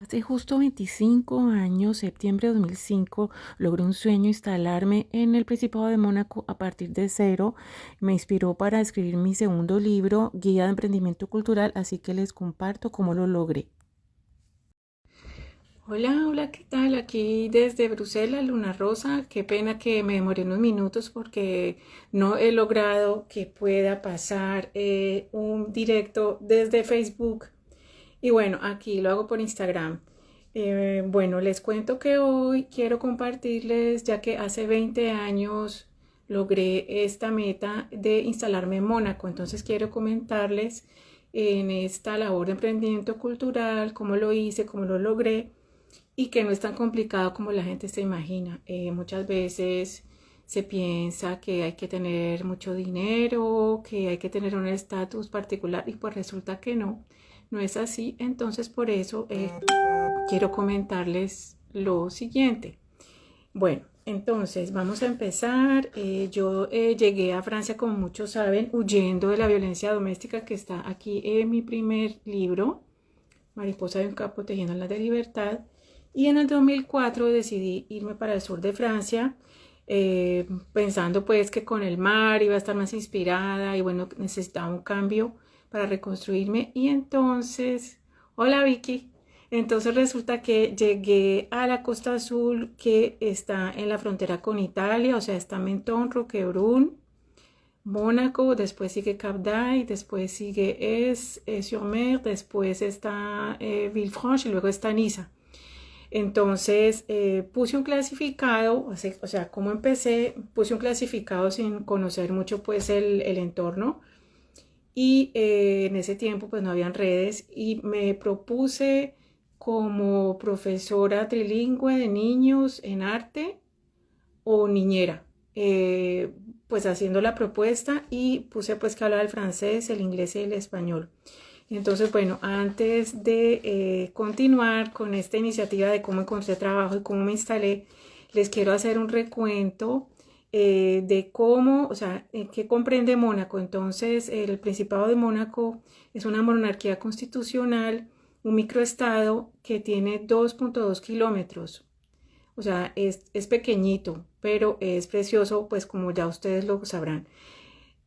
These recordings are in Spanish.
Hace justo 25 años, septiembre de 2005, logré un sueño: instalarme en el Principado de Mónaco a partir de cero. Me inspiró para escribir mi segundo libro, Guía de Emprendimiento Cultural, así que les comparto cómo lo logré. Hola, hola, ¿qué tal? Aquí desde Bruselas, Luna Rosa. Qué pena que me demoré unos minutos porque no he logrado que pueda pasar un directo desde Facebook. Y bueno, aquí lo hago por Instagram. Bueno, les cuento que hoy quiero compartirles, ya que hace 20 años logré esta meta de instalarme en Mónaco. Entonces quiero comentarles en esta labor de emprendimiento cultural, cómo lo hice, cómo lo logré y que no es tan complicado como la gente se imagina. Muchas veces se piensa que hay que tener mucho dinero, que hay que tener un estatus particular y pues resulta que no, no es así. Entonces por eso quiero comentarles lo siguiente. Bueno, entonces vamos a empezar. Yo llegué a Francia, como muchos saben, huyendo de la violencia doméstica, que está aquí en mi primer libro, Mariposa de un Capo tejiendo la de libertad. Y en el 2004 decidí irme para el sur de Francia, pensando pues que con el mar iba a estar más inspirada y bueno, necesitaba un cambio para reconstruirme. Y entonces, hola Vicky, entonces resulta que llegué a la Costa Azul, que está en la frontera con Italia, o sea, está Menton, Roquebrune, Mónaco, después sigue Cap d'Agde, después sigue Es-sur-Mer, después está Villefranche y luego está Niza. Entonces puse un clasificado, o sea, como empecé, puse un clasificado sin conocer mucho pues el entorno y en ese tiempo pues no habían redes y me propuse como profesora trilingüe de niños en arte o niñera, pues haciendo la propuesta y puse pues que hablaba el francés, el inglés y el español. Entonces, bueno, antes de continuar con esta iniciativa de cómo encontré trabajo y cómo me instalé, les quiero hacer un recuento de cómo, o sea, qué comprende Mónaco. Entonces, el Principado de Mónaco es una monarquía constitucional, un microestado que tiene 2.2 kilómetros. O sea, es pequeñito, pero es precioso, pues como ya ustedes lo sabrán.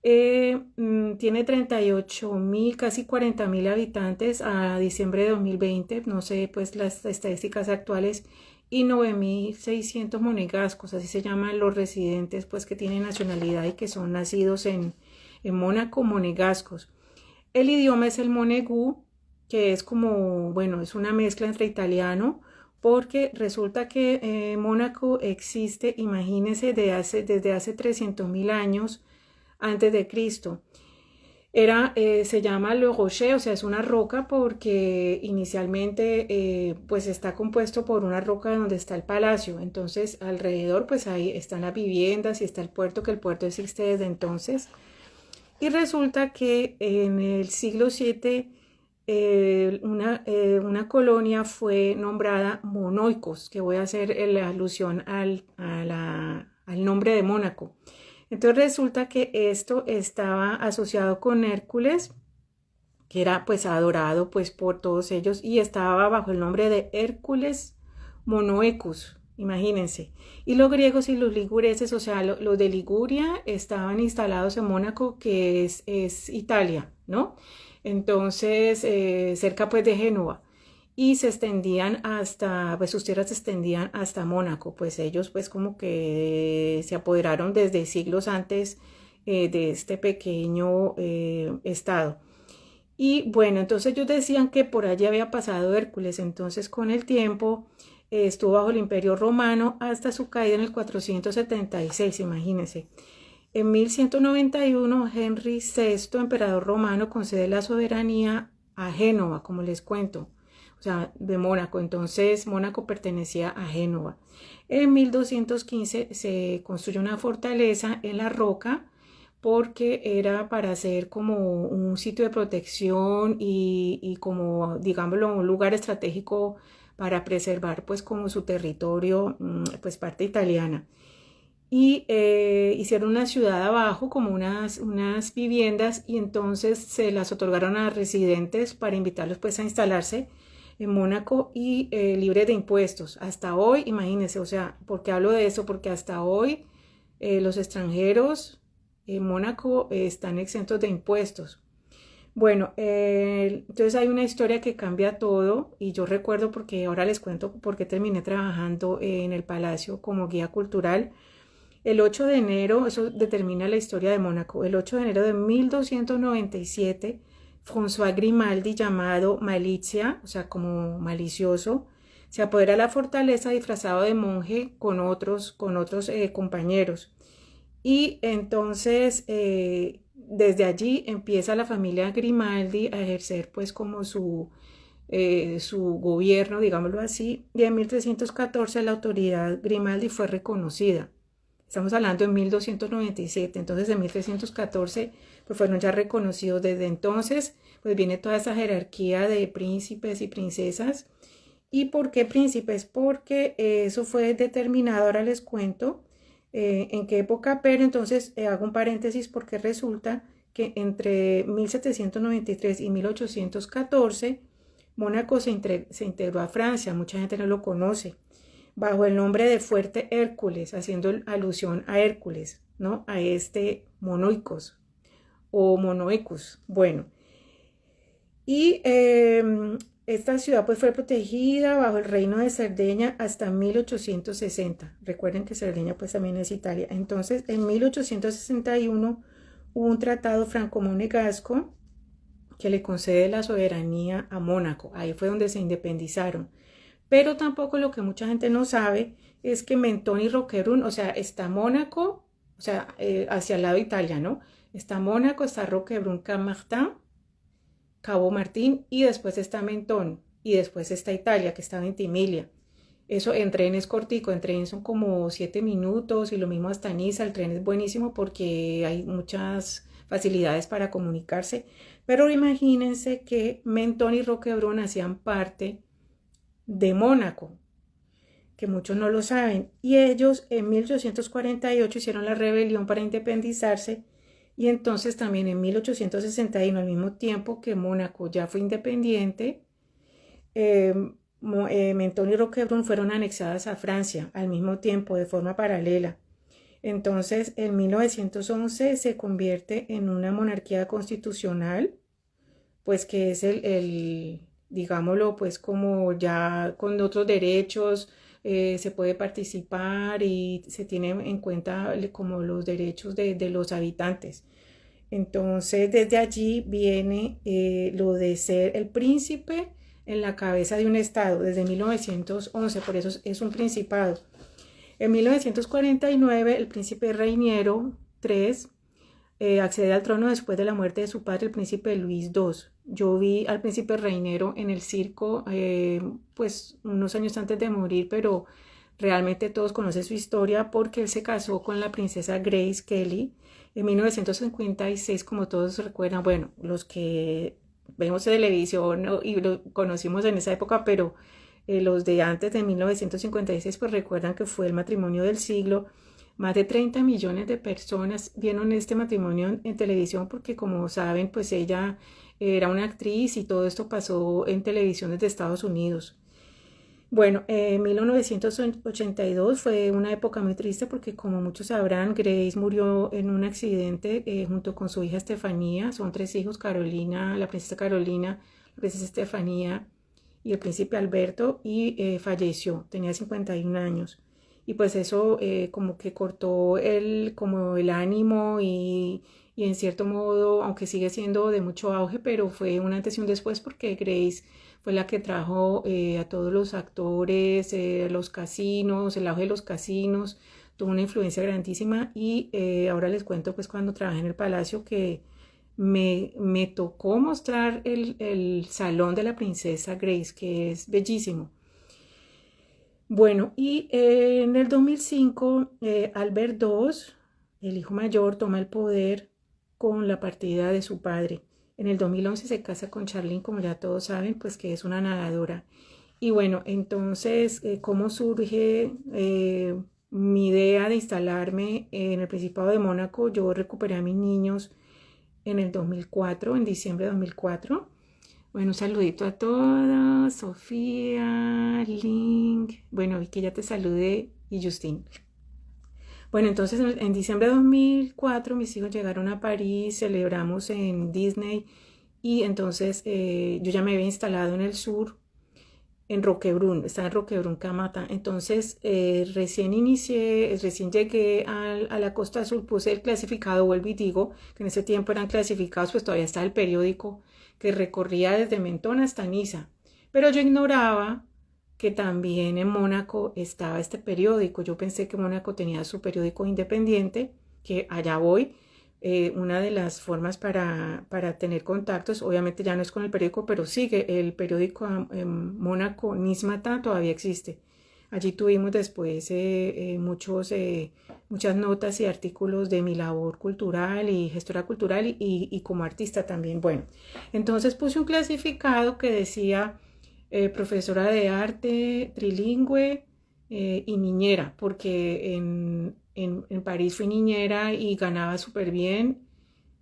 Tiene 38.000, casi 40.000 habitantes a diciembre de 2020, no sé pues las estadísticas actuales, y 9.600 monegascos, así se llaman los residentes pues que tienen nacionalidad y que son nacidos en Mónaco, monegascos. El idioma es el monegú, que es como, bueno, es una mezcla entre italiano, porque resulta que Mónaco existe, imagínense, desde hace 300.000 años antes de Cristo. Se llama Le Rocher, o sea, es una roca porque inicialmente pues está compuesto por una roca donde está el palacio. Entonces alrededor pues ahí están las viviendas y está el puerto, que el puerto existe desde entonces. Y resulta que en el siglo VII una colonia fue nombrada Monoicos, que voy a hacer la alusión al nombre de Mónaco. Entonces resulta que esto estaba asociado con Hércules, que era pues adorado pues por todos ellos y estaba bajo el nombre de Hércules Monoecus, imagínense. Y los griegos y los ligureses, o sea, los de Liguria estaban instalados en Mónaco, que es Italia, ¿no? Entonces, cerca pues de Génova. Y se extendían hasta, pues sus tierras se extendían hasta Mónaco, pues ellos pues como que se apoderaron desde siglos antes de este pequeño estado. Y bueno, entonces ellos decían que por allí había pasado Hércules. Entonces con el tiempo estuvo bajo el Imperio Romano hasta su caída en el 476, imagínense. En 1191, Henry VI, emperador romano, concede la soberanía a Génova, como les cuento, o sea, de Mónaco. Entonces Mónaco pertenecía a Génova. En 1215 se construye una fortaleza en la roca, porque era para hacer como un sitio de protección y como, digámoslo, un lugar estratégico para preservar pues como su territorio, pues parte italiana. Y hicieron una ciudad abajo, como unas viviendas, y entonces se las otorgaron a residentes para invitarlos pues a instalarse. en Mónaco y libre de impuestos. Hasta hoy, imagínense, o sea, ¿por qué hablo de eso? Porque hasta hoy los extranjeros en Mónaco están exentos de impuestos. Bueno, entonces hay una historia que cambia todo y yo recuerdo porque ahora les cuento por qué terminé trabajando en el Palacio como guía cultural. El 8 de enero, eso determina la historia de Mónaco, el 8 de enero de 1297, François Grimaldi, llamado Malizia, o sea, como malicioso, se apodera de la fortaleza disfrazado de monje con otros compañeros. Y entonces, desde allí empieza la familia Grimaldi a ejercer pues como su gobierno, digámoslo así, y en 1314 la autoridad Grimaldi fue reconocida. Estamos hablando de 1297, entonces en 1314 pues fueron ya reconocidos. Desde entonces pues viene toda esa jerarquía de príncipes y princesas. ¿Y por qué príncipes? Porque eso fue determinado, ahora les cuento en qué época, pero entonces hago un paréntesis porque resulta que entre 1793 y 1814 Mónaco se integró a Francia, mucha gente no lo conoce, bajo el nombre de Fuerte Hércules, haciendo alusión a Hércules, ¿no? A este Monoicos o Monoicus. Bueno, y esta ciudad pues fue protegida bajo el reino de Cerdeña hasta 1860. Recuerden que Cerdeña pues también es Italia. Entonces en 1861 hubo un tratado franco-monegasco que le concede la soberanía a Mónaco. Ahí fue donde se independizaron. Pero tampoco lo que mucha gente no sabe es que Mentón y Roquebrune, o sea, está Mónaco, o sea, hacia el lado de Italia, ¿no? Está Mónaco, está Roquebrune, Cap-Martin, Cabo Martín, y después está Mentón, y después está Italia, que está Ventimiglia. Eso en tren es cortico, en tren son como 7 minutos, y lo mismo hasta Niza. El tren es buenísimo porque hay muchas facilidades para comunicarse. Pero imagínense que Mentón y Roquebrune hacían parte de Mónaco, que muchos no lo saben, y ellos en 1848 hicieron la rebelión para independizarse, y entonces también en 1861, al mismo tiempo que Mónaco ya fue independiente, Mentón y Roquebrune fueron anexadas a Francia al mismo tiempo, de forma paralela. Entonces, en 1911 se convierte en una monarquía constitucional, pues que es digámoslo, pues como ya con otros derechos se puede participar y se tiene en cuenta como los derechos de los habitantes. Entonces, desde allí viene lo de ser el príncipe en la cabeza de un estado, desde 1911, por eso es un principado. En 1949, el príncipe Reiniero III accede al trono después de la muerte de su padre, el príncipe Luis II. Yo vi al príncipe Reinero en el circo, pues unos años antes de morir, pero realmente todos conocen su historia porque él se casó con la princesa Grace Kelly en 1956, como todos recuerdan, bueno, los que vemos televisión, ¿no? Y lo conocimos en esa época, pero los de antes de 1956 pues recuerdan que fue el matrimonio del siglo. Más de 30 millones de personas vieron este matrimonio en televisión porque, como saben, pues ella era una actriz y todo esto pasó en televisión desde Estados Unidos. Bueno, 1982 fue una época muy triste porque, como muchos sabrán, Grace murió en un accidente junto con su hija Estefanía. Son 3 hijos: Carolina, la princesa Carolina, la princesa Estefanía y el príncipe Alberto, y falleció, tenía 51 años. Y pues eso como que cortó como el ánimo y en cierto modo, aunque sigue siendo de mucho auge, pero fue un antes y un después porque Grace fue la que trajo a todos los actores, los casinos, el auge de los casinos, tuvo una influencia grandísima. Y ahora les cuento pues cuando trabajé en el Palacio que me tocó mostrar el salón de la princesa Grace, que es bellísimo. Bueno, y en el 2005, Albert II, el hijo mayor, toma el poder con la partida de su padre. En el 2011 se casa con Charlene, como ya todos saben, pues que es una nadadora. Y bueno, entonces, ¿cómo surge mi idea de instalarme en el Principado de Mónaco? Yo recuperé a mis niños en el 2004, en diciembre de 2004. Bueno, un saludito a todos, Sofía, Link, bueno, vi que ya te saludé y Justin. Bueno, entonces en diciembre de 2004 mis hijos llegaron a París, celebramos en Disney y entonces yo ya me había instalado en el sur, en Roquebrún, estaba en Roquebrún, Camata. Entonces recién llegué a la Costa Azul, puse el clasificado, vuelvo y digo, que en ese tiempo eran clasificados, pues todavía está el periódico que recorría desde Mentón hasta Niza. Pero yo ignoraba que también en Mónaco estaba este periódico. Yo pensé que Mónaco tenía su periódico independiente, que allá voy. Una de las formas para tener contactos, obviamente ya no es con el periódico, pero sigue el periódico en Mónaco, Nismata, todavía existe. Allí tuvimos después muchas notas y artículos de mi labor cultural y gestora cultural y como artista también. Bueno, entonces puse un clasificado que decía profesora de arte, trilingüe y niñera, porque en París fui niñera y ganaba súper bien,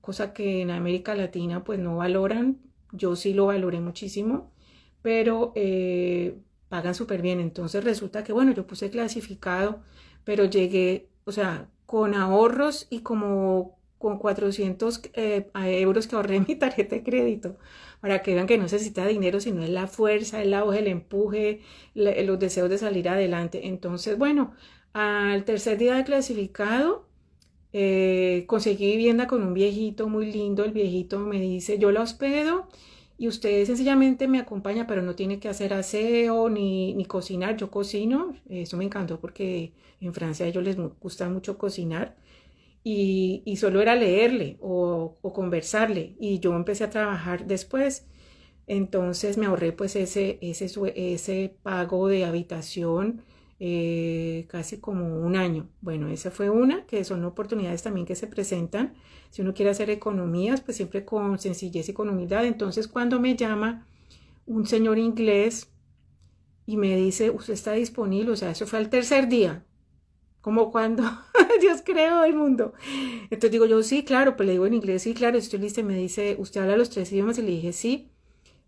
cosa que en América Latina pues no valoran. Yo sí lo valoré muchísimo, pero pagan súper bien. Entonces resulta que, bueno, yo puse clasificado, pero llegué, o sea, con ahorros y como con 400 euros que ahorré en mi tarjeta de crédito, para que vean que no se necesita dinero, sino es la fuerza, el auge, el empuje, los deseos de salir adelante. Entonces, bueno, al tercer día de clasificado, conseguí vivienda con un viejito muy lindo. El viejito me dice, yo la hospedo y usted sencillamente me acompaña, pero no tiene que hacer aseo ni cocinar. Yo cocino, eso me encantó porque en Francia a ellos les gusta mucho cocinar y solo era leerle o conversarle y yo empecé a trabajar después. Entonces me ahorré pues ese pago de habitación casi como un año. Bueno, esa fue una, que son oportunidades también que se presentan. Si uno quiere hacer economías, pues siempre con sencillez y con humildad. Entonces cuando me llama un señor inglés y me dice, usted está disponible, o sea, eso fue al tercer día, como cuando Dios creó el mundo. Entonces digo yo, sí, claro, pues le digo en inglés, sí, claro, estoy lista. Y me dice, ¿usted habla los tres idiomas? Y le dije, sí.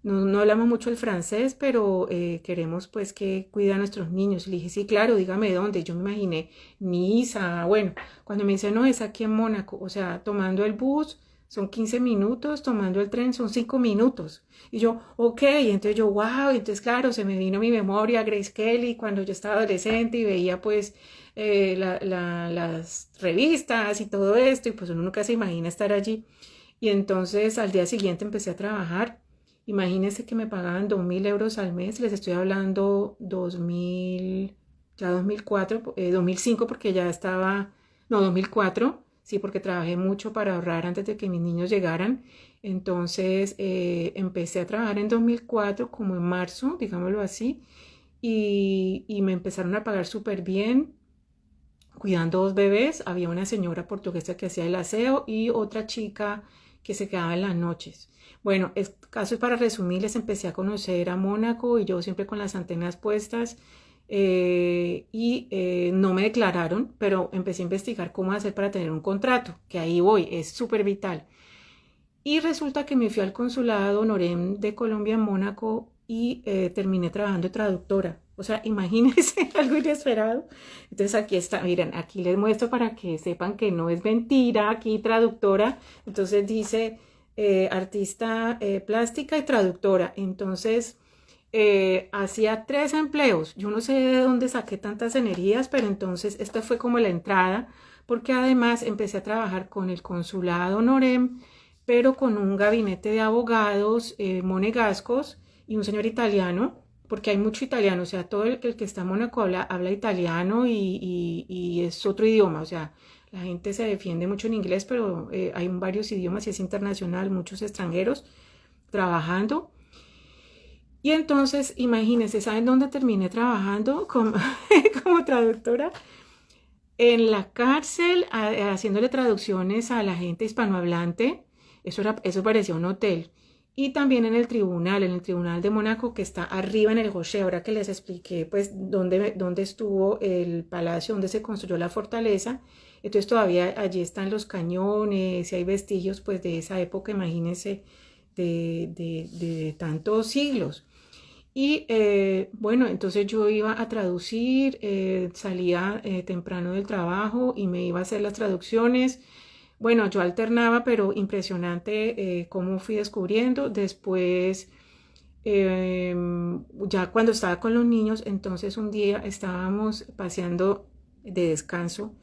No hablamos mucho el francés, pero queremos pues que cuida a nuestros niños. Y le dije, sí, claro, dígame dónde. Yo me imaginé Niza, bueno, cuando me dice, no, es aquí en Mónaco, o sea, tomando el bus son 15 minutos, tomando el tren son 5 minutos. Y yo, ok, y entonces yo, wow, y entonces claro, se me vino a mi memoria Grace Kelly cuando yo estaba adolescente y veía pues las revistas y todo esto, y pues uno nunca se imagina estar allí. Y entonces al día siguiente empecé a trabajar. Imagínense que me pagaban 2.000 euros al mes, les estoy hablando 2000, ya 2004, 2005 porque ya estaba, no, 2004, sí, porque trabajé mucho para ahorrar antes de que mis niños llegaran. Entonces empecé a trabajar en 2004, como en marzo, digámoslo así, y me empezaron a pagar súper bien, cuidando dos bebés. Había una señora portuguesa que hacía el aseo y otra chica que se quedaba en las noches. Bueno, el caso es para resumir, les empecé a conocer a Mónaco y yo siempre con las antenas puestas no me declararon, pero empecé a investigar cómo hacer para tener un contrato, que ahí voy, es súper vital. Y resulta que me fui al consulado Norem de Colombia en Mónaco y terminé trabajando de traductora. O sea, imagínense algo inesperado. Entonces aquí está, miren, aquí les muestro para que sepan que no es mentira, aquí traductora. Entonces dice artista plástica y traductora. Entonces hacía 3 empleos. Yo no sé de dónde saqué tantas energías, pero entonces esta fue como la entrada, porque además empecé a trabajar con el consulado Norem, pero con un gabinete de abogados monegascos y un señor italiano, porque hay mucho italiano, o sea, todo el que está en Mónaco habla italiano y es otro idioma, o sea, la gente se defiende mucho en inglés, pero hay varios idiomas y es internacional, muchos extranjeros trabajando. Y entonces, imagínense, ¿saben dónde terminé trabajando como traductora? En la cárcel, haciéndole traducciones a la gente hispanohablante. Eso parecía un hotel. Y también en el tribunal de Mónaco, que está arriba en el Rocher, ahora que les expliqué pues dónde estuvo el palacio, donde se construyó la fortaleza. Entonces todavía allí están los cañones y hay vestigios pues de esa época, imagínense, de tantos siglos. Y bueno, entonces yo iba a traducir, salía temprano del trabajo y me iba a hacer las traducciones. Bueno, yo alternaba, pero impresionante cómo fui descubriendo. Después, ya cuando estaba con los niños, entonces un día estábamos paseando de descanso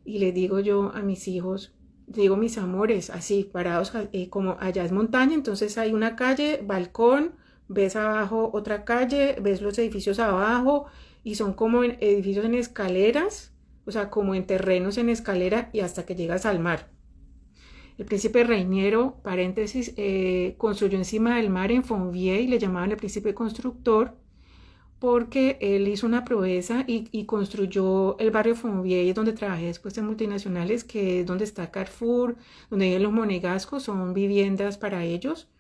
y le digo yo a mis hijos, digo mis amores, así parados, como allá es montaña, entonces hay una calle, balcón, ves abajo otra calle, ves los edificios abajo y son como edificios en escaleras, o sea, como en terrenos en escalera y hasta que llegas al mar. El príncipe Reiniero, paréntesis, construyó encima del mar en Fontvieille, le llamaban el príncipe constructor, porque él hizo una proeza y construyó el barrio Fontvieille, donde trabajé después en multinacionales, que es donde está Carrefour, donde viven los monegascos, son viviendas para ellos.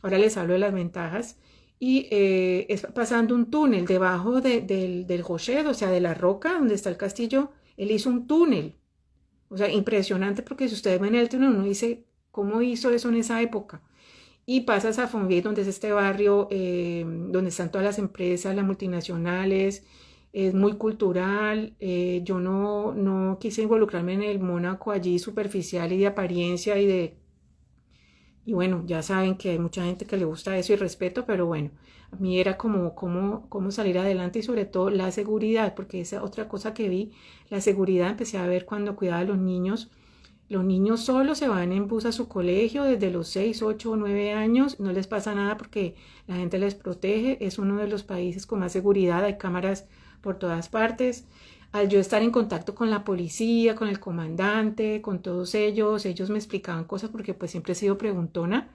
Ahora les hablo de las ventajas. Y es pasando un túnel debajo del Rocher, o sea, de la roca donde está el castillo. Él hizo un túnel. O sea, impresionante porque si ustedes ven el túnel, uno dice, ¿cómo hizo eso en esa época? Y pasas a Fontvieille, donde es este barrio, donde están todas las empresas, las multinacionales, es muy cultural. Yo no quise involucrarme en el Mónaco allí superficial y de apariencia y bueno, ya saben que hay mucha gente que le gusta eso y respeto, pero bueno, a mí era como cómo salir adelante y sobre todo la seguridad, porque esa otra cosa que vi, la seguridad empecé a ver cuando cuidaba a los niños. Los niños solos se van en bus a su colegio desde los 6, 8 o 9 años, no les pasa nada porque la gente les protege, es uno de los países con más seguridad, hay cámaras por todas partes. Al yo estar en contacto con la policía, con el comandante, con todos ellos me explicaban cosas porque pues siempre he sido preguntona.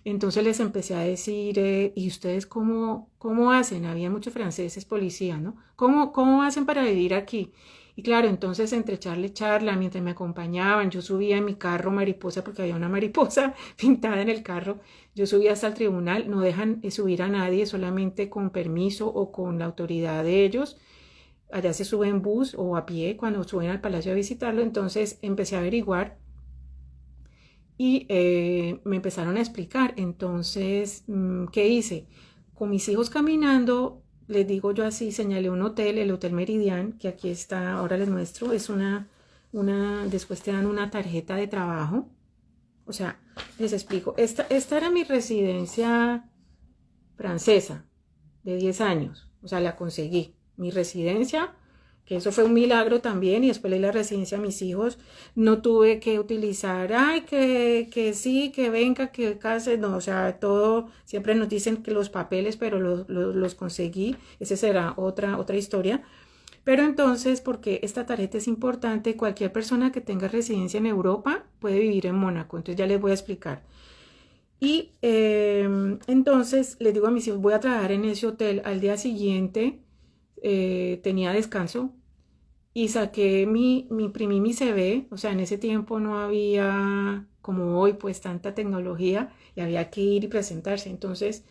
Entonces les empecé a decir, ¿y ustedes cómo hacen? Había muchos franceses policías, ¿no? ¿Cómo hacen para vivir aquí? Y claro, entonces entre charla y charla, mientras me acompañaban, yo subía en mi carro mariposa, porque había una mariposa pintada en el carro, yo subía hasta el tribunal, no dejan subir a nadie, solamente con permiso o con la autoridad de ellos. Allá se sube en bus o a pie cuando suben al palacio a visitarlo, entonces empecé a averiguar y me empezaron a explicar. Entonces, ¿qué hice? Con mis hijos caminando, les digo yo así, señalé un hotel, el Hotel Meridian, que aquí está, ahora les muestro, es después te dan una tarjeta de trabajo. O sea, les explico, esta era mi residencia francesa de 10 años, o sea, la conseguí, mi residencia, que eso fue un milagro también, y después le di la residencia a mis hijos, no tuve que utilizar, ay, que sí, que venga, que case, no, o sea, todo, siempre nos dicen que los papeles, pero los conseguí, esa será otra historia. Pero entonces, porque esta tarjeta es importante, cualquier persona que tenga residencia en Europa puede vivir en Mónaco, entonces ya les voy a explicar. Y entonces les digo a mis hijos, voy a trabajar en ese hotel. Al día siguiente tenía descanso y imprimí mi CV. O sea, en ese tiempo no había, como hoy, pues tanta tecnología y había que ir y presentarse. Entonces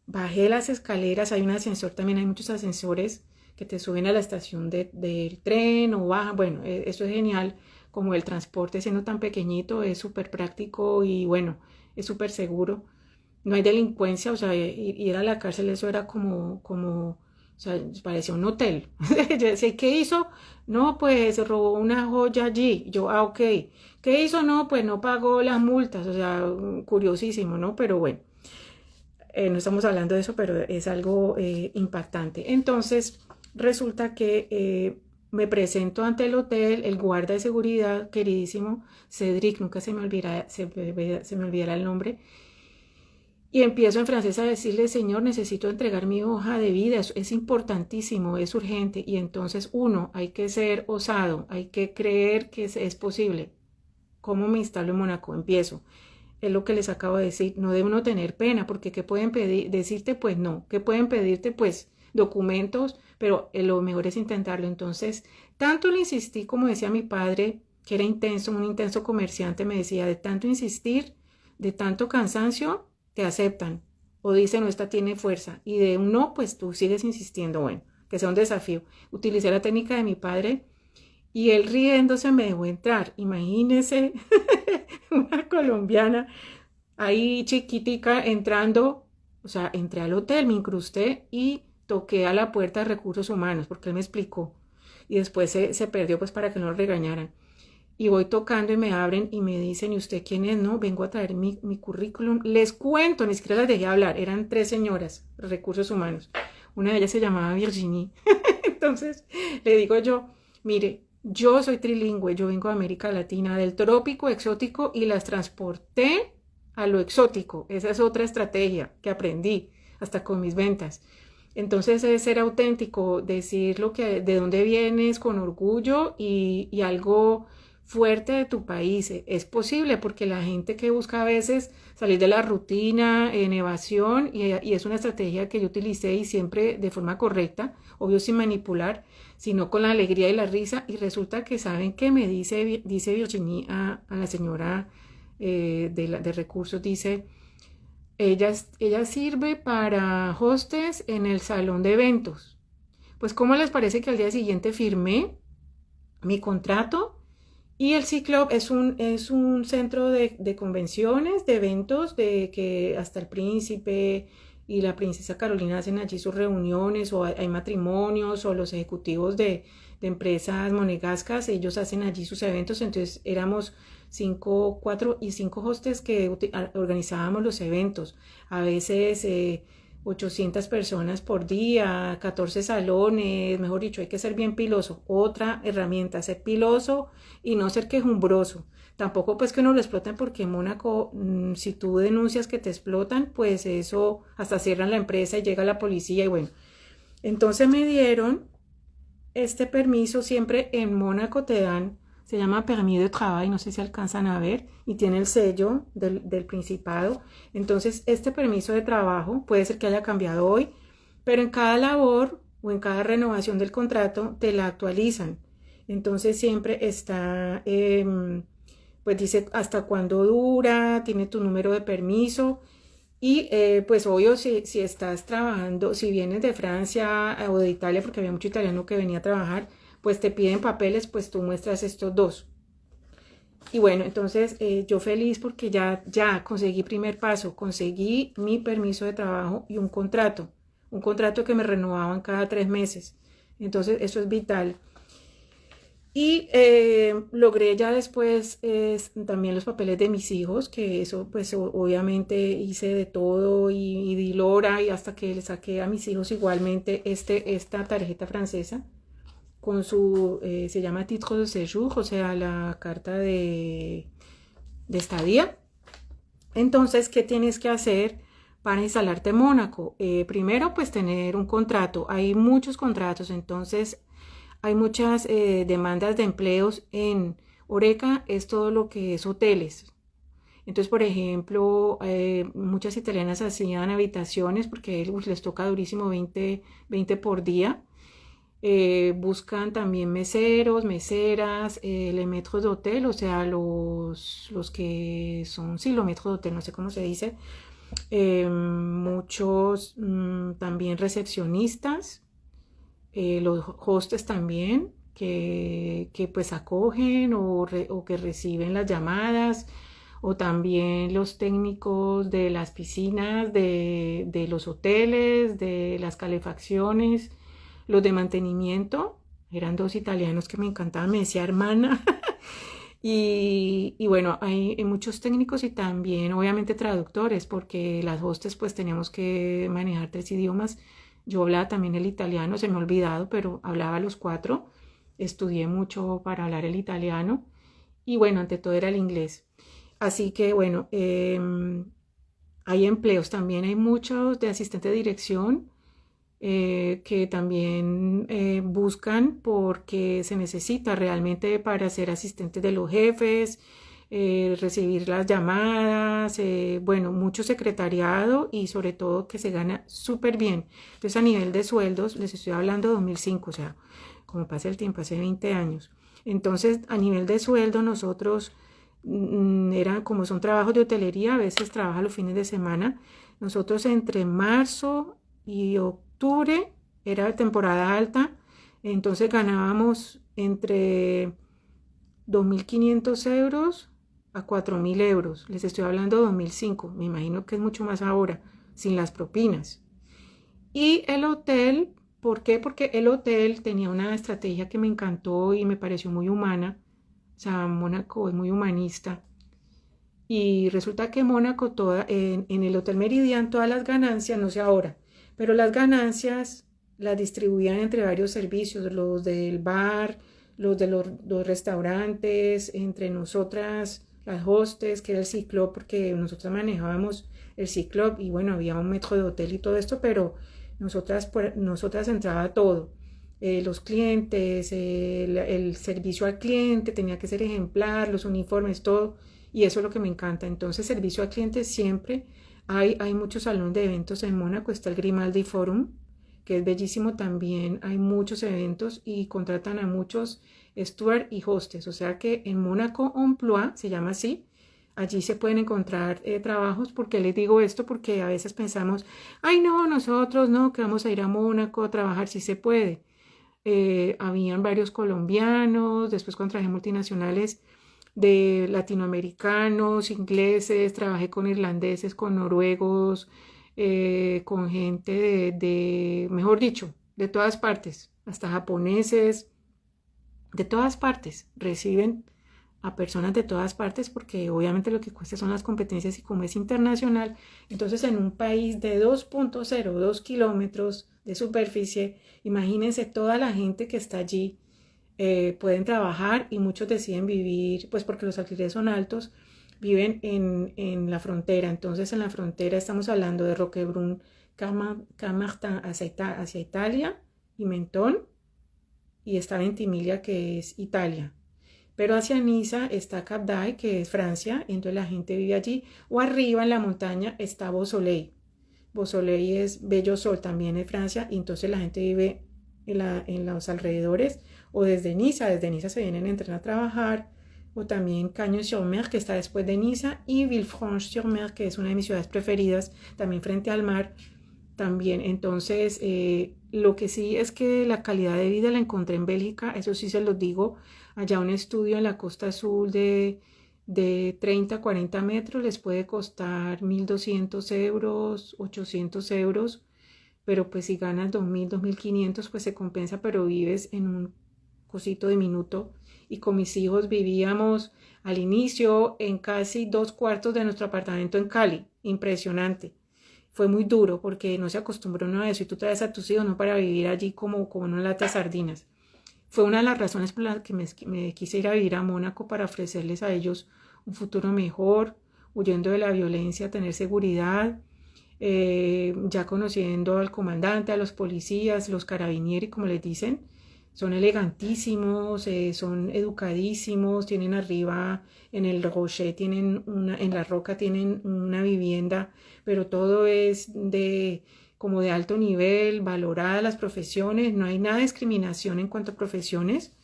bajé las escaleras, hay un ascensor, también hay muchos ascensores que te suben a la estación del tren o bajan. Bueno, eso es genial, como el transporte siendo tan pequeñito, es súper práctico y bueno, es súper seguro. No hay delincuencia, o sea, ir a la cárcel, eso era o sea, parecía un hotel. Yo decía, ¿qué hizo? No, pues se robó una joya allí. Yo, ok. ¿Qué hizo? No, pues no pagó las multas. O sea, curiosísimo, ¿no? Pero bueno, no estamos hablando de eso, pero es algo impactante. Entonces, resulta que me presento ante el hotel, el guarda de seguridad, queridísimo, Cedric, nunca se me olvidará el nombre. Y empiezo en francés a decirle, señor, necesito entregar mi hoja de vida, es importantísimo, es urgente. Y entonces, hay que ser osado, hay que creer que es posible. ¿Cómo me instalo en Mónaco? Empiezo. Es lo que les acabo de decir, no debe uno tener pena, porque ¿qué pueden pedir? Decirte, pues no. ¿Qué pueden pedirte? Pues documentos, pero lo mejor es intentarlo. Entonces, tanto le insistí, como decía mi padre, que era intenso, un intenso comerciante, me decía, de tanto insistir, de tanto cansancio, te aceptan o dicen, no, esta tiene fuerza, y de un no, pues tú sigues insistiendo. Bueno, que sea un desafío. Utilicé la técnica de mi padre y él riéndose me dejó entrar. Imagínese una colombiana ahí chiquitica entrando, o sea, entré al hotel, me incrusté y toqué a la puerta de recursos humanos porque él me explicó y después se perdió pues para que no lo regañaran. Y voy tocando y me abren y me dicen, ¿y usted quién es? No, vengo a traer mi currículum. Les cuento, ni siquiera las dejé hablar. Eran tres señoras, recursos humanos. Una de ellas se llamaba Virginie. Entonces le digo yo, mire, yo soy trilingüe, yo vengo de América Latina, del trópico exótico y las transporté a lo exótico. Esa es otra estrategia que aprendí hasta con mis ventas. Entonces es ser auténtico, decir lo que, de dónde vienes con orgullo y algo fuerte de tu país. Es posible porque la gente que busca a veces salir de la rutina en evasión y es una estrategia que yo utilicé y siempre de forma correcta, obvio sin manipular, sino con la alegría y la risa y resulta que saben que me dice Virginie a la señora de recursos, dice, ella sirve para hostes en el salón de eventos. Pues ¿cómo les parece que al día siguiente firmé mi contrato? Y el C-Club es un centro de convenciones, de eventos, de que hasta el príncipe y la princesa Carolina hacen allí sus reuniones, o hay matrimonios, o los ejecutivos de empresas monegascas, ellos hacen allí sus eventos. Entonces éramos 4 y 5 hostes que organizábamos los eventos. A veces 800 personas por día, 14 salones, mejor dicho, hay que ser bien piloso. Otra herramienta, ser piloso y no ser quejumbroso. Tampoco pues que no lo exploten porque en Mónaco, si tú denuncias que te explotan, pues eso hasta cierran la empresa y llega la policía y bueno. Entonces me dieron este permiso, siempre en Mónaco te dan, se llama permis de travail, no sé si alcanzan a ver, y tiene el sello del Principado. Entonces, este permiso de trabajo puede ser que haya cambiado hoy, pero en cada labor o en cada renovación del contrato te la actualizan. Entonces, siempre está, pues dice hasta cuándo dura, tiene tu número de permiso. Y pues obvio, si estás trabajando, si vienes de Francia o de Italia, porque había mucho italiano que venía a trabajar, pues te piden papeles, pues tú muestras estos dos. Y bueno, entonces yo feliz porque ya conseguí primer paso, conseguí mi permiso de trabajo y un contrato que me renovaban cada 3 meses. Entonces eso es vital. Y logré ya después también los papeles de mis hijos, que eso pues obviamente hice de todo y di lora y hasta que le saqué a mis hijos igualmente esta tarjeta francesa con se llama titre de séjour, o sea, la carta de estadía. Entonces, ¿qué tienes que hacer para instalarte en Mónaco? Primero, pues tener un contrato. Hay muchos contratos, entonces hay muchas demandas de empleos en Oreca, es todo lo que es hoteles. Entonces, por ejemplo, muchas italianas hacían habitaciones porque les toca durísimo 20 por día. Buscan también meseros, meseras, les maîtres d'hôtel, o sea, los que son, sí, los maîtres d'hôtel, no sé cómo se dice. Muchos también recepcionistas, los hostes también, que pues acogen o que reciben las llamadas, o también los técnicos de las piscinas, de los hoteles, de las calefacciones, los de mantenimiento. Eran dos italianos que me encantaban, me decía hermana. Y bueno, hay muchos técnicos y también obviamente traductores, porque las hostes pues teníamos que manejar 3 idiomas. Yo hablaba también el italiano, se me ha olvidado, pero hablaba los 4. Estudié mucho para hablar el italiano y bueno, ante todo era el inglés. Así que bueno, hay empleos también, hay muchos de asistente de dirección que también buscan porque se necesita realmente para ser asistente de los jefes, recibir las llamadas, bueno, mucho secretariado y sobre todo que se gana súper bien. Entonces a nivel de sueldos, les estoy hablando de 2005, o sea, como pasa el tiempo, hace 20 años. Entonces a nivel de sueldo nosotros, eran como son trabajos de hotelería, a veces trabaja los fines de semana. Nosotros entre marzo y octubre era temporada alta, entonces ganábamos entre 2.500 euros a 4.000 euros. Les estoy hablando de 2005. Me imagino que es mucho más ahora, sin las propinas. Y el hotel, ¿por qué? Porque el hotel tenía una estrategia que me encantó y me pareció muy humana. O sea, Mónaco es muy humanista. Y resulta que Mónaco, en el Hotel Meridian, todas las ganancias, no sé ahora, pero las ganancias las distribuían entre varios servicios, los del bar, los de los restaurantes, entre nosotras, las hostes, que era el Ciclop, porque nosotras manejábamos el Ciclop y bueno, había un metro de hotel y todo esto, pero nosotras entraba todo. Los clientes, el servicio al cliente tenía que ser ejemplar, los uniformes, todo. Y eso es lo que me encanta. Entonces, servicio al cliente siempre. Hay muchos salones de eventos en Mónaco. Está el Grimaldi Forum, que es bellísimo también. Hay muchos eventos y contratan a muchos steward y hostes. O sea que en Mónaco Emploi, se llama así, allí se pueden encontrar trabajos. ¿Por qué les digo esto? Porque a veces pensamos, ay no, nosotros no, que vamos a ir a Mónaco a trabajar, sí se puede. Habían varios colombianos, después contraje multinacionales de latinoamericanos, ingleses, trabajé con irlandeses, con noruegos, con gente mejor dicho, de todas partes, hasta japoneses, de todas partes, reciben a personas de todas partes porque obviamente lo que cuesta son las competencias y como es internacional, entonces en un país de 2.02 kilómetros de superficie, imagínense toda la gente que está allí, pueden trabajar y muchos deciden vivir, pues porque los alquileres son altos, viven en la frontera. Entonces en la frontera estamos hablando de Roquebrune, Camartin hacia Italia y Mentón, y está Ventimiglia que es Italia. Pero hacia Niza está Cap d'Aille, que es Francia, y entonces la gente vive allí. O arriba en la montaña está Beausoleil. Beausoleil es Bello Sol, también es Francia, y entonces la gente vive en los alrededores, o desde Niza se vienen a entrenar a trabajar, o también Cagnes-sur-Mer, que está después de Niza, y Villefranche-sur-Mer, que es una de mis ciudades preferidas, también frente al mar, también. Entonces, lo que sí es que la calidad de vida la encontré en Bélgica, eso sí se los digo, allá un estudio en la costa azul de 30 a 40 metros les puede costar 1.200 euros, 800 euros, pero pues si ganas 2.000, 2.500 pues se compensa, pero vives en un cosito diminuto. Y con mis hijos vivíamos al inicio en casi 2/4 de nuestro apartamento en Cali, impresionante. Fue muy duro porque no se acostumbró uno a eso y tú traes a tus hijos no para vivir allí como en una lata de sardinas. Fue una de las razones por las que me quise ir a vivir a Mónaco para ofrecerles a ellos un futuro mejor, huyendo de la violencia, tener seguridad, ya conociendo al comandante, a los policías, los carabinieri, como les dicen, son elegantísimos, son educadísimos, tienen arriba en el Rocher, en la roca tienen una vivienda, pero todo es como de alto nivel, valoradas las profesiones, no hay nada de discriminación en cuanto a profesiones,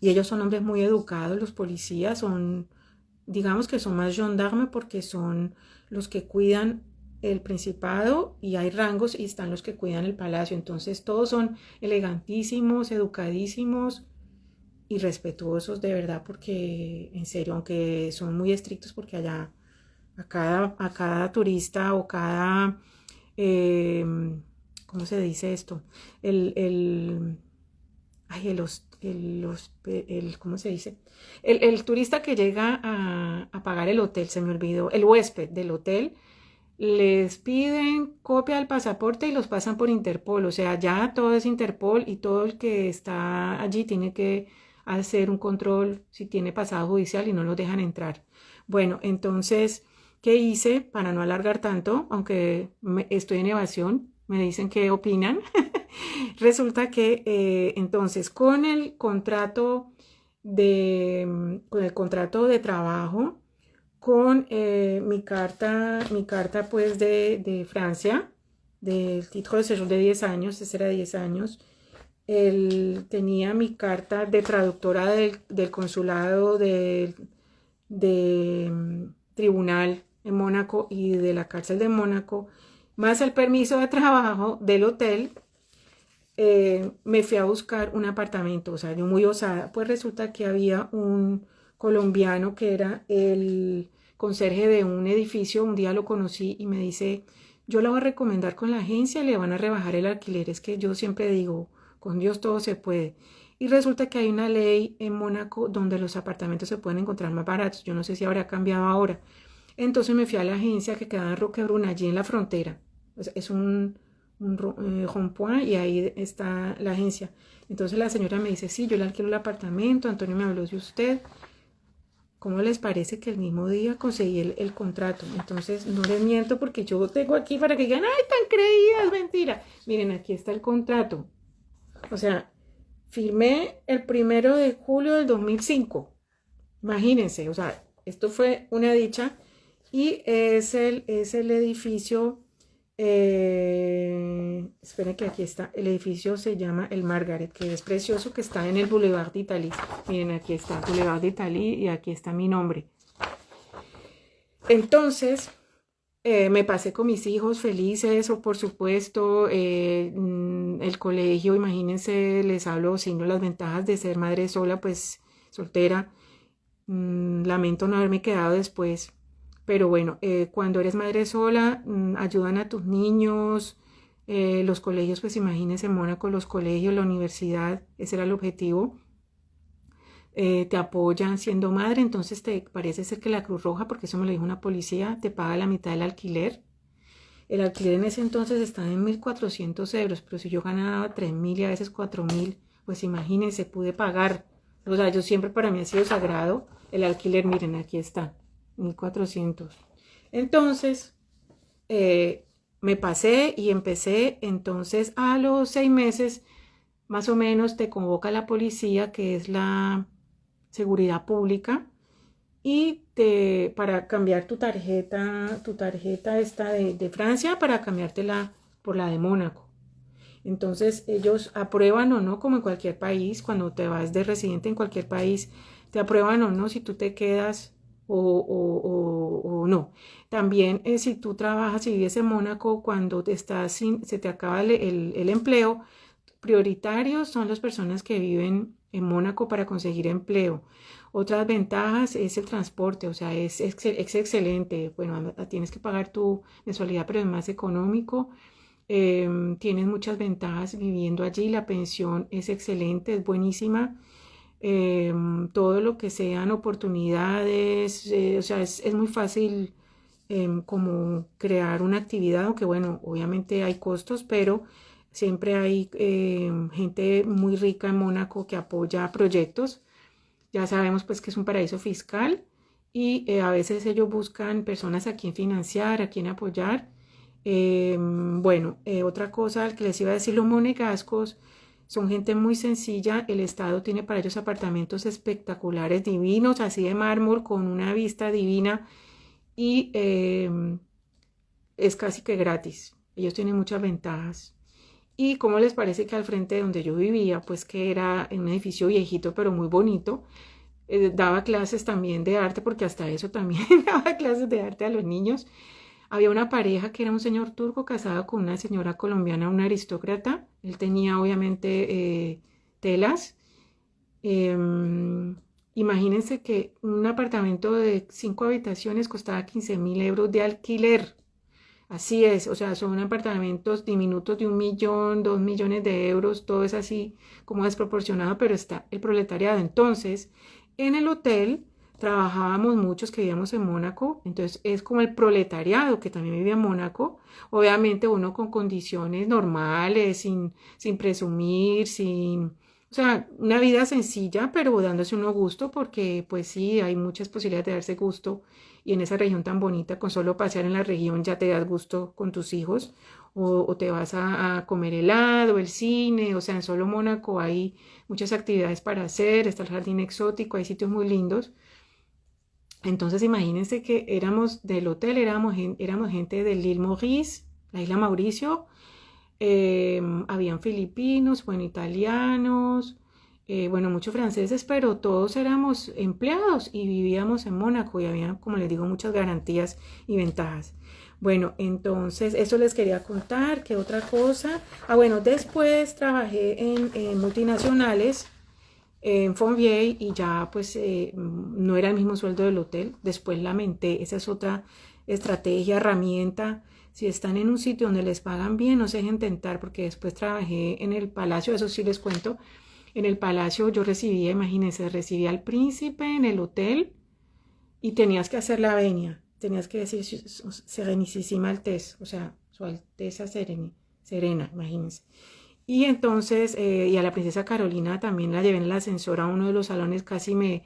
y ellos son hombres muy educados, los policías son, digamos que son más gendarmes porque son los que cuidan el principado y hay rangos y están los que cuidan el palacio, entonces todos son elegantísimos, educadísimos y respetuosos de verdad, porque en serio, aunque son muy estrictos porque allá a cada turista o cada ¿cómo se dice esto? Ay, ¿cómo se dice? El turista que llega a pagar el hotel, se me olvidó, el huésped del hotel, les piden copia del pasaporte y los pasan por Interpol, o sea, ya todo es Interpol y todo el que está allí tiene que hacer un control si tiene pasado judicial y no los dejan entrar. Bueno, entonces, ¿qué hice para no alargar tanto? Aunque estoy en evasión, me dicen qué opinan. Resulta que entonces con el contrato de trabajo, con mi carta pues de Francia, del título de séjour de 10 años, ese era 10 años, tenía mi carta de traductora del consulado de tribunal en Mónaco y de la cárcel de Mónaco, más el permiso de trabajo del hotel. Me fui a buscar un apartamento, o sea, yo muy osada, pues resulta que había un colombiano que era el conserje de un edificio. Un día lo conocí y me dice, yo la voy a recomendar con la agencia, le van a rebajar el alquiler. Es que yo siempre digo, con Dios todo se puede. Y resulta que hay una ley en Mónaco donde los apartamentos se pueden encontrar más baratos. Yo no sé si habrá cambiado ahora. Entonces me fui a la agencia que quedaba en Roquebrune, allí en la frontera. Es un rond-point y ahí está la agencia. Entonces la señora me dice, sí, yo le alquilo el apartamento, Antonio me habló de usted. ¿Cómo les parece que el mismo día conseguí el contrato? Entonces no les miento porque yo tengo aquí para que digan, ay, tan creída, es mentira. Miren, aquí está el contrato. O sea, firmé el 1 de julio del 2005. Imagínense, o sea, esto fue una dicha. Y es el edificio, esperen que aquí está, el edificio se llama el Margaret, que es precioso, que está en el Boulevard d'Italie. Miren, aquí está, Boulevard d'Italie, y aquí está mi nombre. Entonces, me pasé con mis hijos felices, o por supuesto, el colegio, imagínense, les hablo, sino las ventajas de ser madre sola, pues soltera. Lamento no haberme quedado después. Pero bueno, cuando eres madre sola, ayudan a tus niños, los colegios, pues imagínense en Mónaco, los colegios, la universidad, ese era el objetivo. Te apoyan siendo madre, entonces te parece ser que la Cruz Roja, porque eso me lo dijo una policía, te paga la mitad del alquiler. El alquiler en ese entonces estaba en 1.400 euros, pero si yo ganaba 3.000 y a veces 4.000, pues imagínense, pude pagar. O sea, yo siempre para mí ha sido sagrado el alquiler, miren, aquí está. 1.400. Entonces, me pasé y empecé. Entonces, a los 6 meses, más o menos, te convoca la policía, que es la seguridad pública, y para cambiar tu tarjeta esta de Francia, para cambiártela por la de Mónaco. Entonces, ellos aprueban o no, como en cualquier país, cuando te vas de residente en cualquier país, te aprueban o no si tú te quedas o no. También si tú trabajas y vives en Mónaco, cuando se te acaba el empleo, prioritarios son las personas que viven en Mónaco para conseguir empleo. Otras ventajas es el transporte, o sea, es excelente. Bueno, tienes que pagar tu mensualidad, pero es más económico. Tienes muchas ventajas viviendo allí, la pensión es excelente, es buenísima. Todo lo que sean oportunidades, o sea, es muy fácil como crear una actividad, aunque bueno, obviamente hay costos, pero siempre hay gente muy rica en Mónaco que apoya proyectos. Ya sabemos pues que es un paraíso fiscal y a veces ellos buscan personas a quien financiar, a quien apoyar. Bueno, otra cosa que les iba a decir, los monegascos son gente muy sencilla. El Estado tiene para ellos apartamentos espectaculares, divinos, así de mármol, con una vista divina y es casi que gratis. Ellos tienen muchas ventajas. ¿Y cómo les parece que al frente de donde yo vivía, pues que era en un edificio viejito pero muy bonito, daba clases también de arte, porque hasta eso también daba clases de arte a los niños? Había una pareja que era un señor turco casado con una señora colombiana, una aristócrata. Él tenía obviamente telas. Imagínense que un apartamento de 5 habitaciones costaba 15.000 euros de alquiler. Así es, o sea, son apartamentos diminutos de 1.000.000, 2.000.000 de euros, todo es así como desproporcionado, pero está el proletariado. Entonces, en el hotel trabajábamos muchos que vivíamos en Mónaco, entonces es como el proletariado que también vivía en Mónaco, obviamente uno con condiciones normales, sin presumir, o sea, una vida sencilla, pero dándose uno gusto, porque pues sí, hay muchas posibilidades de darse gusto, y en esa región tan bonita, con solo pasear en la región ya te das gusto con tus hijos, o te vas a comer helado, el cine, o sea, en solo Mónaco hay muchas actividades para hacer, está el jardín exótico, hay sitios muy lindos. Entonces imagínense que éramos del hotel, éramos gente de l'Île Maurice, la isla Mauricio, habían filipinos, bueno, italianos, bueno, muchos franceses, pero todos éramos empleados y vivíamos en Mónaco y había, como les digo, muchas garantías y ventajas. Bueno, entonces eso les quería contar. ¿Qué otra cosa? Ah, bueno, después trabajé en multinacionales. en Fontvieille y ya pues no era el mismo sueldo del hotel. Después lamenté, esa es otra estrategia, herramienta. Si están en un sitio donde les pagan bien, no se dejen tentar, porque después trabajé en el Palacio, eso sí les cuento. En el Palacio yo recibía, imagínense, recibía al príncipe en el hotel y tenías que hacer la venia, tenías que decir Serenísima Alteza, o sea, Su Alteza Serena, imagínense. Y entonces, y a la princesa Carolina también la llevé en el ascensor a uno de los salones, casi me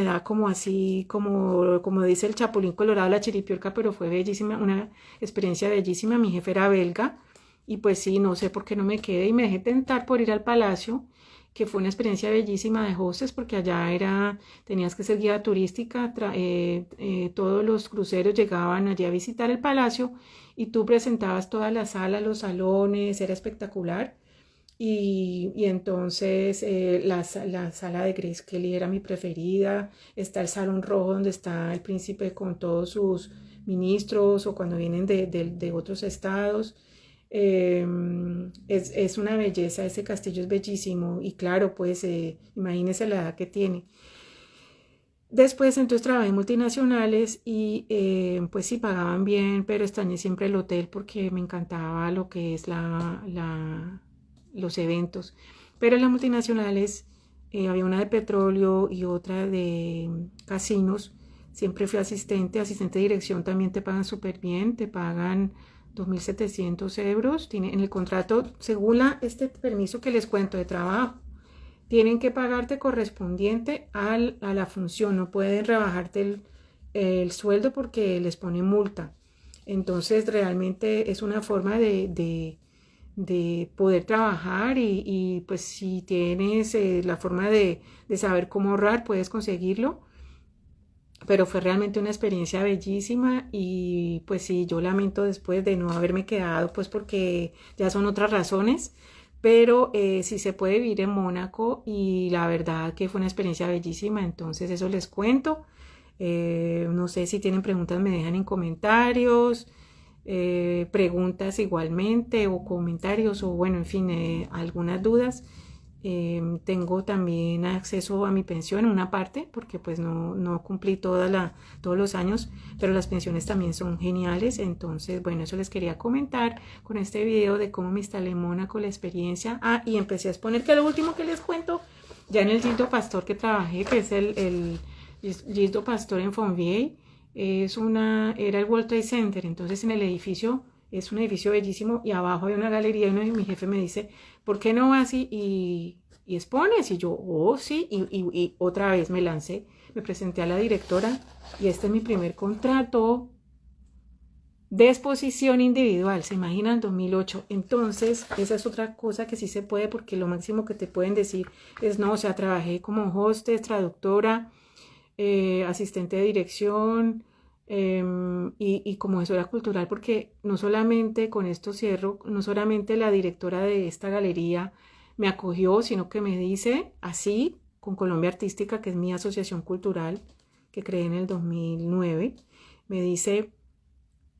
da como así, como dice el Chapulín Colorado, la chiripiorca, pero fue bellísima, una experiencia bellísima. Mi jefe era belga y pues sí, no sé por qué no me quedé y me dejé tentar por ir al palacio, que fue una experiencia bellísima de hostes, porque allá tenías que ser guía turística, todos los cruceros llegaban allí a visitar el palacio y tú presentabas todas las salas, los salones, era espectacular. Y entonces la sala de Grace Kelly era mi preferida. Está el Salón Rojo donde está el príncipe con todos sus ministros o cuando vienen de otros estados. Es una belleza, ese castillo es bellísimo y claro, pues imagínese la edad que tiene. Después entonces trabajé en multinacionales y pues sí pagaban bien, pero extrañé siempre el hotel porque me encantaba lo que es los eventos. Pero en las multinacionales había una de petróleo y otra de casinos. Siempre fui asistente de dirección, también te pagan súper bien, te pagan 2.700 euros. En el contrato, según este permiso que les cuento de trabajo, tienen que pagarte correspondiente a la función, no pueden rebajarte el sueldo porque les ponen multa. Entonces realmente es una forma de poder trabajar y pues si tienes la forma de saber cómo ahorrar, puedes conseguirlo. Pero fue realmente una experiencia bellísima y pues sí, yo lamento después de no haberme quedado, pues porque ya son otras razones, pero sí se puede vivir en Mónaco y la verdad que fue una experiencia bellísima, entonces eso les cuento. No sé si tienen preguntas, me dejan en comentarios, preguntas igualmente o comentarios o bueno, en fin, algunas dudas. Tengo también acceso a mi pensión en una parte porque pues no cumplí todos los años, pero las pensiones también son geniales. Entonces, bueno, eso les quería comentar con este video de cómo me instalé en Mónaco, la experiencia. Y empecé a exponer que lo último que les cuento, ya en el Gildo Pastor que trabajé, que es el Gildo Pastor en Fontvieille, era el World Trade Center. Entonces en el edificio, es un edificio bellísimo y abajo hay una galería y mi jefe me dice, ¿por qué no vas y expones? Y yo, oh sí, y otra vez me lancé, me presenté a la directora y este es mi primer contrato de exposición individual, se imaginan, 2008. Entonces, esa es otra cosa que sí se puede porque lo máximo que te pueden decir es no, o sea, trabajé como hostess, traductora, asistente de dirección y como gestora cultural, porque no solamente con esto cierro, no solamente la directora de esta galería me acogió, sino que me dice así, con Colombia Artística, que es mi asociación cultural que creé en el 2009, me dice,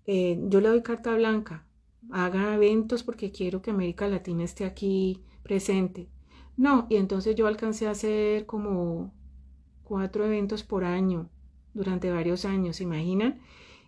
yo le doy carta blanca, haga eventos porque quiero que América Latina esté aquí presente. No, y entonces yo alcancé a hacer como 4 eventos por año durante varios años, ¿se imaginan?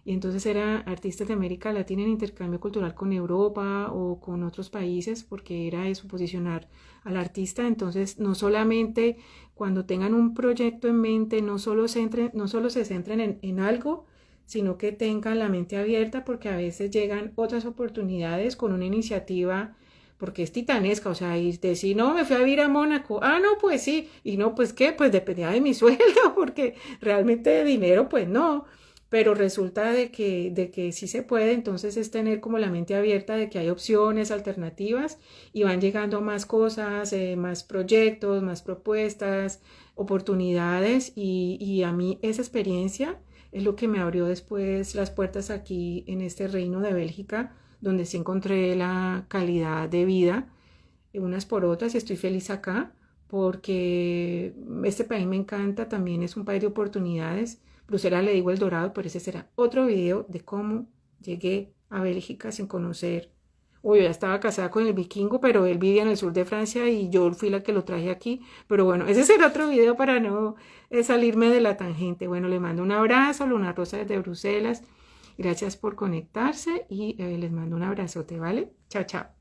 Y entonces era artistas de América Latina en intercambio cultural con Europa o con otros países, porque era eso, posicionar al artista. Entonces, no solamente cuando tengan un proyecto en mente, no solo se centren en algo, sino que tengan la mente abierta, porque a veces llegan otras oportunidades con una iniciativa porque es titanesca, o sea, y decir, no, me fui a vivir a Mónaco, no, pues sí, y no, pues qué, pues dependía de mi sueldo, porque realmente de dinero, pues no, pero resulta de que sí se puede, entonces es tener como la mente abierta de que hay opciones, alternativas, y van llegando más cosas, más proyectos, más propuestas, oportunidades, y a mí esa experiencia es lo que me abrió después las puertas aquí en este reino de Bélgica, donde sí encontré la calidad de vida unas por otras y estoy feliz acá porque este país me encanta, también es un país de oportunidades. Bruselas le digo El Dorado, pero ese será otro video de cómo llegué a Bélgica sin conocer Uy, yo ya estaba casada con el vikingo, pero él vivía en el sur de Francia y yo fui la que lo traje aquí. Pero bueno, ese será otro video para no salirme de la tangente. Bueno, le mando un abrazo, Luna Rosa desde Bruselas. Gracias por conectarse y les mando un abrazote, ¿vale? Chao, chao.